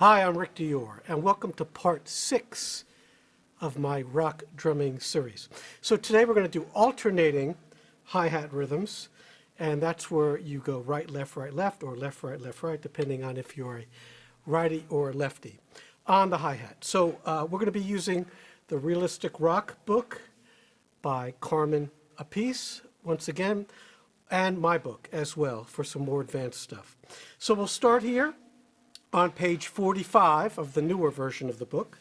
Hi, I'm Rick Dior, and welcome to part 6 of my rock drumming series. So today we're going to do alternating hi-hat rhythms, and that's where you go right, left, or left, right, depending on if you're a righty or lefty on the hi-hat. So we're going to be using the Realistic Rock book by Carmine Appice, once again, and my book as well for some more advanced stuff. So we'll start here on page 45 of the newer version of the book.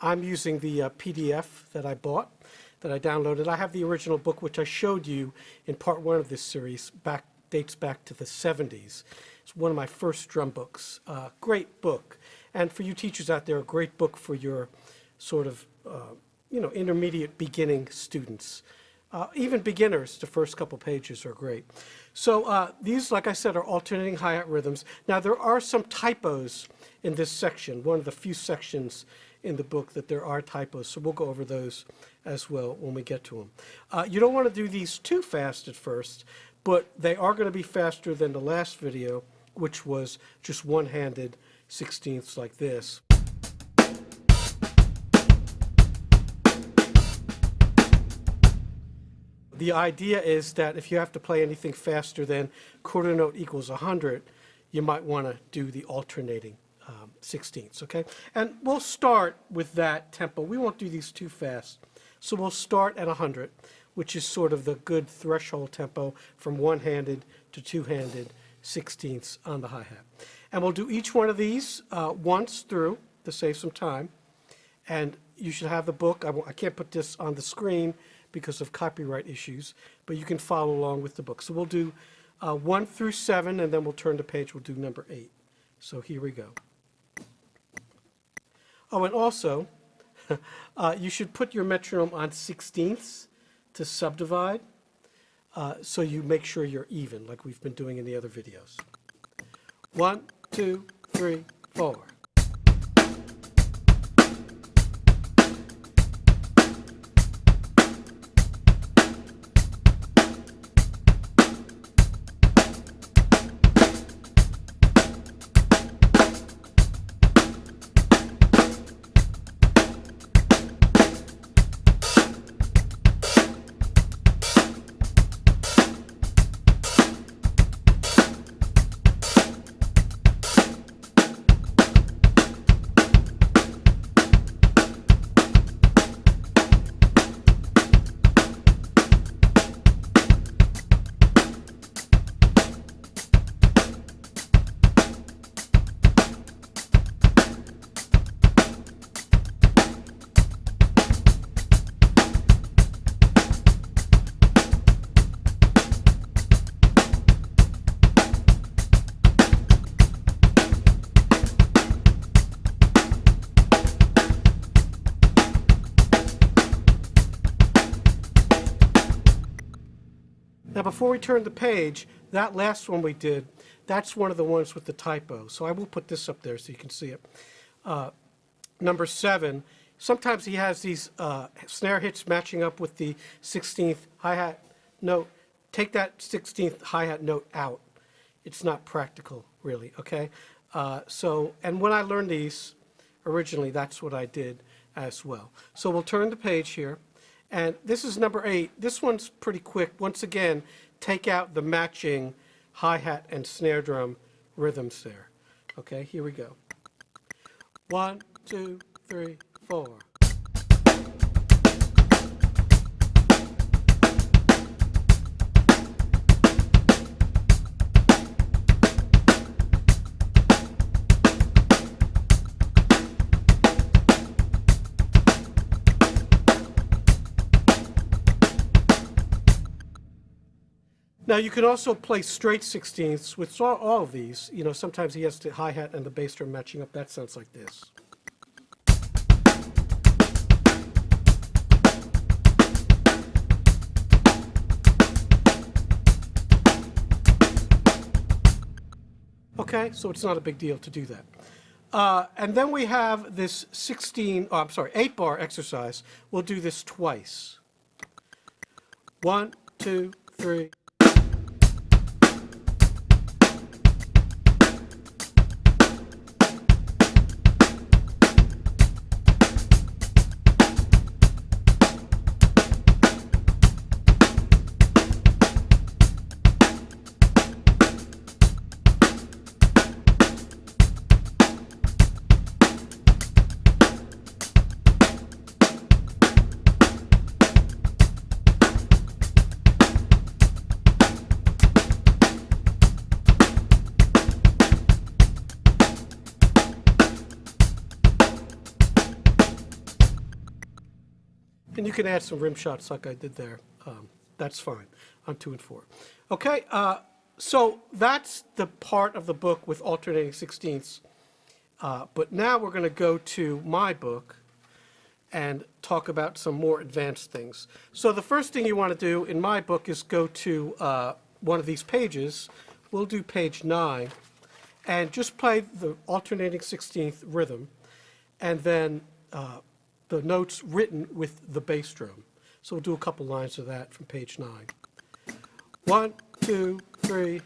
I'm using the PDF that I bought, that I downloaded. I have the original book, which I showed you in part 1 of this series, dates back to the 70s. It's one of my first drum books. Great book. And for you teachers out there, a great book for your sort of, intermediate beginning students. Even beginners, the first couple pages are great. So these, like I said, are alternating hi-hat rhythms. Now, there are some typos in this section, one of the few sections in the book that there are typos, so we'll go over those as well when we get to them. You don't want to do these too fast at first, but they are going to be faster than the last video, which was just one-handed sixteenths like this. The idea is that if you have to play anything faster than quarter note equals 100, you might want to do the alternating sixteenths, okay? And we'll start with that tempo. We won't do these too fast. So we'll start at 100, which is sort of the good threshold tempo from one-handed to two-handed sixteenths on the hi-hat. And we'll do each one of these once through to save some time. And you should have the book. I can't put this on the screen because of copyright issues, but you can follow along with the book. So we'll do 1 through 7, and then we'll turn the page. We'll do number 8. So here we go. Oh, and also, you should put your metronome on sixteenths to subdivide, so you make sure you're even, like we've been doing in the other videos. 1, 2, 3, 4. Now, before we turn the page, that last one we did, that's one of the ones with the typo. So I will put this up there so you can see it. Number 7, sometimes he has these snare hits matching up with the 16th hi-hat note. Take that 16th hi-hat note out. It's not practical, really, okay? And when I learned these originally, that's what I did as well. So we'll turn the page here. And this is number 8. This one's pretty quick. Once again, take out the matching hi-hat and snare drum rhythms there. Okay, here we go. 1, 2, 3, 4. Now, you can also play straight sixteenths with all of these. You know, sometimes he has the hi-hat and the bass drum matching up. That sounds like this. Okay, so it's not a big deal to do that. And then we have this 8-bar exercise. We'll do this twice. 1, 2, 3. And you can add some rim shots like I did there. That's fine on 2 and 4. Okay, so that's the part of the book with alternating sixteenths. But now we're going to go to my book and talk about some more advanced things. So the first thing you want to do in my book is go to one of these pages. We'll do page 9, and just play the alternating sixteenth rhythm, and then the notes written with the bass drum. So we'll do a couple lines of that from page 9. 1, 2, 3.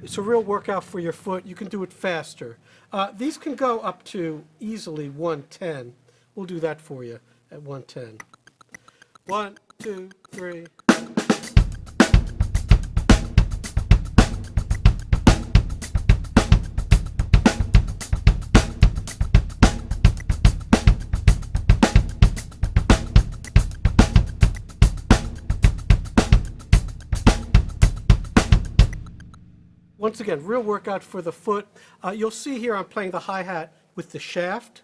It's a real workout for your foot. You can do it faster. These can go up to easily 110. We'll do that for you at 110. 1, 2, 3. Once again, real workout for the foot. You'll see here I'm playing the hi-hat with the shaft.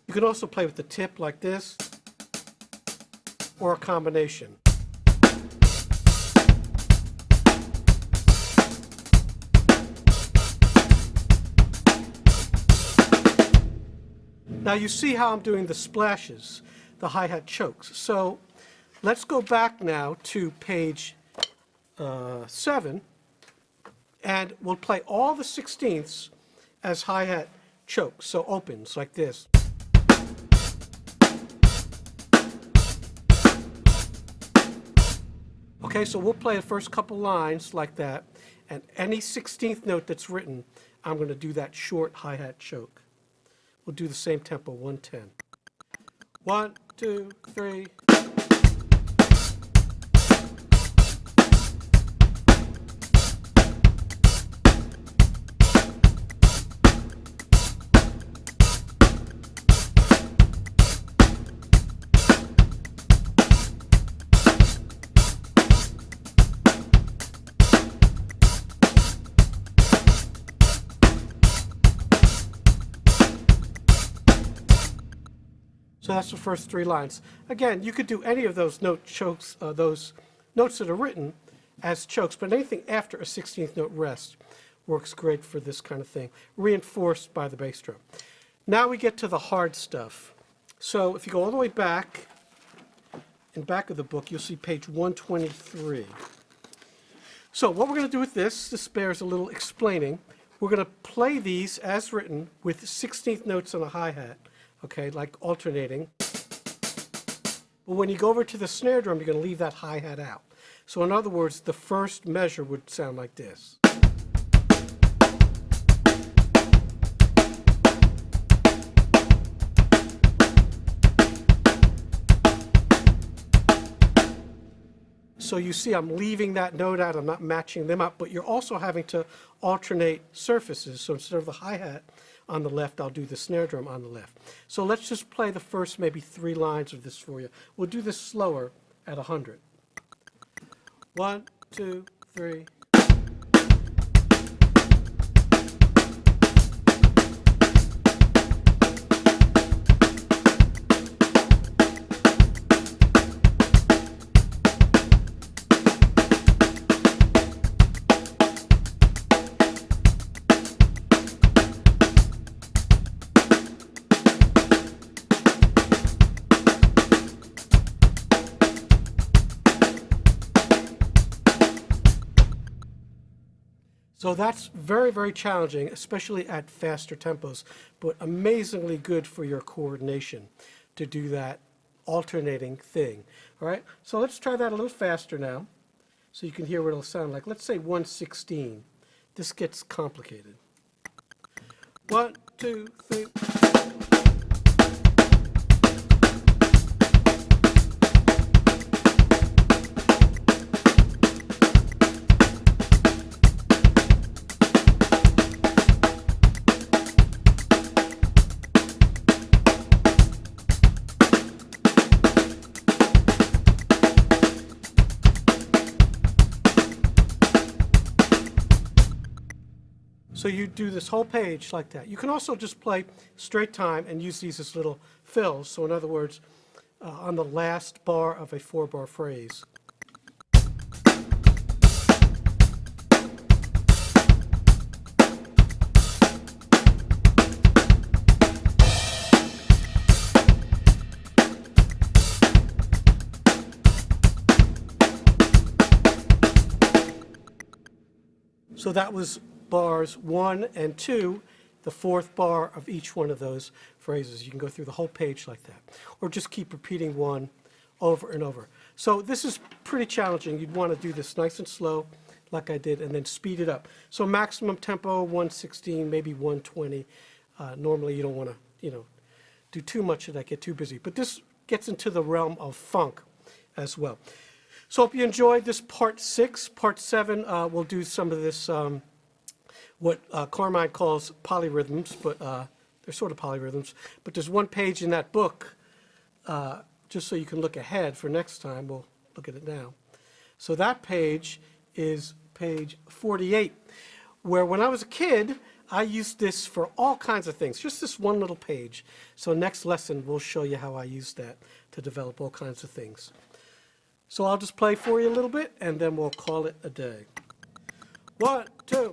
You can also play with the tip like this, or a combination. Now you see how I'm doing the splashes, the hi-hat chokes. So let's go back now to page 7, and we'll play all the sixteenths as hi-hat chokes, so opens like this. Okay, so we'll play the first couple lines like that, and any 16th note that's written, I'm going to do that short hi-hat choke. We'll do the same tempo, 110. 1, 2, 3. So that's the first 3 lines. Again, you could do any of those note chokes, those notes that are written as chokes, but anything after a 16th note rest works great for this kind of thing, reinforced by the bass drum. Now we get to the hard stuff. So if you go all the way back, in back of the book, you'll see page 123. So what we're going to do with this bears a little explaining. We're going to play these as written with 16th notes on a hi-hat. Okay, like alternating. But when you go over to the snare drum, you're going to leave that hi-hat out. So in other words, the first measure would sound like this. So you see I'm leaving that note out, I'm not matching them up, but you're also having to alternate surfaces. So instead of the hi-hat on the left, I'll do the snare drum on the left. So let's just play the first maybe 3 lines of this for you. We'll do this slower at 100. 1, 2, 3. So that's very, very challenging, especially at faster tempos, but amazingly good for your coordination to do that alternating thing. All right, so let's try that a little faster now so you can hear what it'll sound like. Let's say 116. This gets complicated. 1, 2, 3. So you do this whole page like that. You can also just play straight time and use these as little fills. So in other words, on the last bar of a 4-bar phrase. So that was bars 1 and 2, the 4th bar of each one of those phrases. You can go through the whole page like that, or just keep repeating one over and over. So this is pretty challenging. You'd want to do this nice and slow, like I did, and then speed it up. So maximum tempo, 116, maybe 120. Normally you don't want to, do too much of that, get too busy. But this gets into the realm of funk as well. So hope you enjoyed this part 6. Part 7, we'll do some of this, what Carmine calls polyrhythms, but they're sort of polyrhythms. But there's one page in that book, just so you can look ahead for next time. We'll look at it now. So that page is page 48, where when I was a kid, I used this for all kinds of things, just this one little page. So next lesson, we'll show you how I used that to develop all kinds of things. So I'll just play for you a little bit, and then we'll call it a day. 1, 2.